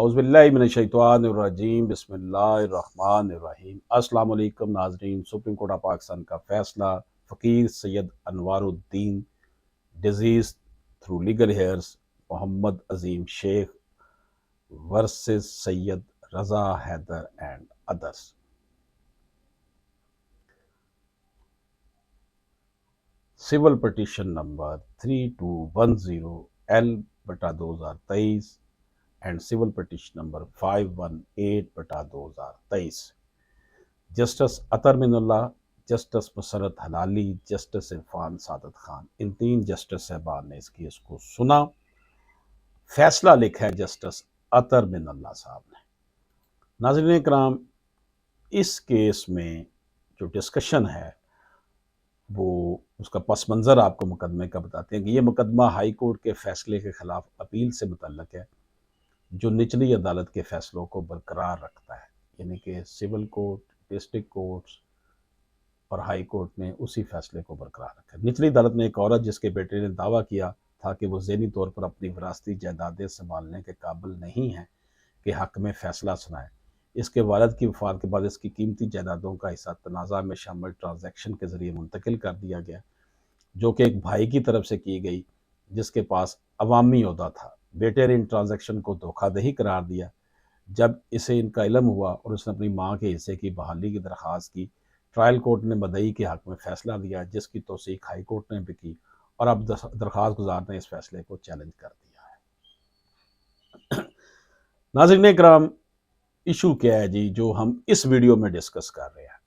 औज़ुबिल्लाहिमिनश्शैतानिर्रजीम बिस्मिल्लाहिर्रहमानिर्रहीम। अस्सलाम वालेकुम नाज़रीन, सुप्रीम कोर्ट ऑफ पाकिस्तान का फैसला Faqir Syed Anwaruddin deceased through legal heirs Mohammad Azeem Sheikh versus Syed Raza Haider and others. Civil petition number 3210L/2023 and civil petition number 518/2023। Justice Athar Minallah, justice Musarrat Hilali, justice Irfan Saadat Khan, इन तीन जस्टिस साहबान ने इस केस को सुना। फैसला लिखा है जस्टिस अतर मिनुल्लाह साहब ने। नाज़रीन इकराम, इस केस में जो डिस्कशन है वो उसका पस मंज़र आपको मुकदमे का बताते हैं कि ये मुकदमा हाई कोर्ट के फैसले के खिलाफ अपील से मुतल्लक है, जो निचली अदालत के फैसलों को बरकरार रखता है। यानी कि सिविल कोर्ट, डिस्ट्रिक्ट कोर्ट्स और हाई कोर्ट ने उसी फैसले को बरकरार रखा। निचली अदालत में एक औरत जिसके बेटे ने दावा किया था कि वो ज़हनी तौर पर अपनी विरासती जायदादें संभालने के काबिल नहीं है कि हक में फ़ैसला सुनाए, इसके वालिद की वफ़ात के बाद इसकी कीमती जायदादों का हिस्सा तनाज़ा में शामिल ट्रांजैक्शन के ज़रिए मुंतकिल कर दिया गया, जो कि एक भाई की तरफ से की गई जिसके पास अवामी ओहदा था। बेटे ने इन ट्रांजैक्शन को धोखाधही करार दिया। जब इसे इनका इल्म हुआ और उसने अपनी माँ के हिस्से की बहाली की दरख्वास्त की, ट्रायल कोर्ट ने मदई के हक़ में फ़ैसला दिया, जिसकी तौसीक़ हाई कोर्ट ने भी की और अब दरख्वास्त गुजार ने इस फैसले को चैलेंज कर दिया है। नाज़रीन इकराम, इशू क्या है जी जो हम इस वीडियो में डिस्कस कर रहे हैं?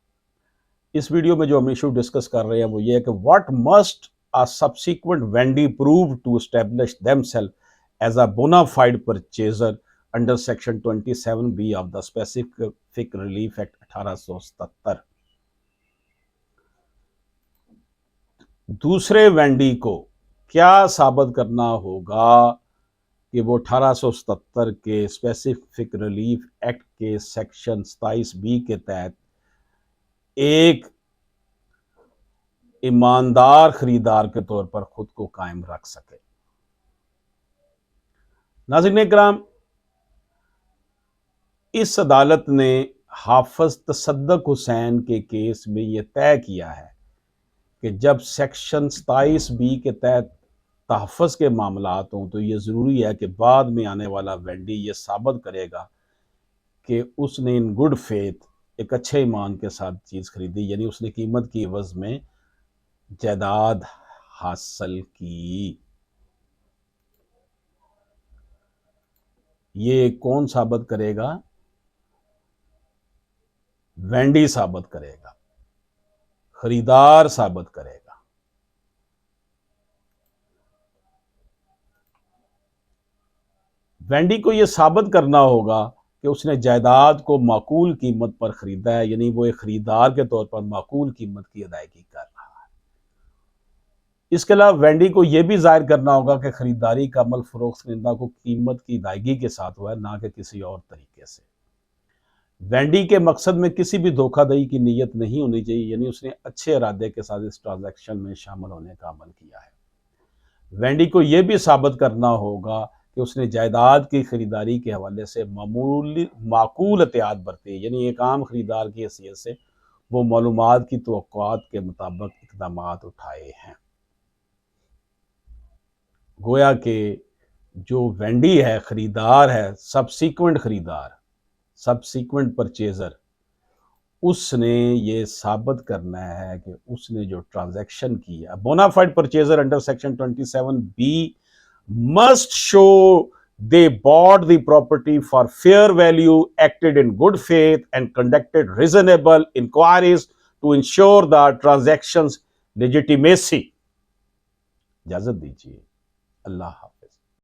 इस वीडियो में जो हम इशू डिस्कस कर रहे हैं वो ये है कि what must a subsequent vendee prove to establish themselves as a bona fide purchaser under section 27B of the specific relief act 1877। दूसरे वेंडी को क्या साबित करना होगा कि वो 1877 के स्पेसिफिक रिलीफ एक्ट के सेक्शन 27B के तहत एक ईमानदार खरीदार के तौर पर खुद को कायम रख सके। नाज़रीन इकराम, इस अदालत ने हाफिज तसद्दुक हुसैन के केस में यह तय किया है कि जब सेक्शन 27B के तहत तहफ़्फ़ुज़ के मामलात हों तो ये ज़रूरी है कि बाद में आने वाला वेंडी ये साबित करेगा कि उसने इन गुड फेथ एक अच्छे ईमान के साथ चीज़ खरीदी, यानी उसने कीमत की एवज़ में जायदाद हासिल की। ये कौन साबित करेगा? वेंडी साबित करेगा, खरीदार साबित करेगा। वेंडी को यह साबित करना होगा कि उसने जायदाद को माकूल कीमत पर खरीदा है, यानी वो एक खरीदार के तौर पर माकूल कीमत की अदायगी कर रहा है। इसके अलावा वेंडी को यह भी जाहिर करना होगा कि खरीदारी का अमल फरोख्त कुनिंदा को कीमत की अदायगी के साथ हुआ है, ना कि किसी और तरीके से। वेंडी के मकसद में किसी भी धोखाधड़ी की नीयत नहीं होनी चाहिए, यानी उसने अच्छे इरादे के साथ इस ट्रांजैक्शन में शामिल होने का अमल किया है। वेंडी को यह भी साबित करना होगा कि उसने जायदाद की खरीदारी के हवाले से माकूल एहतियात बरती, यानी एक आम खरीदार की हैसियत से वो मालूमात की तवक्कुआत के मुताबिक इक़दाम उठाए हैं। गोया कि जो वेंडी है, खरीदार है, सब्सिक्वेंट खरीदार, सब्सिक्वेंट परचेजर, उसने ये साबित करना है कि उसने जो ट्रांजैक्शन की है, bona fide purchaser under section 27B must show they bought the property for fair value, acted in good faith and conducted reasonable inquiries to ensure the transactions legitimacy। इजाजत दीजिए, अल्लाह।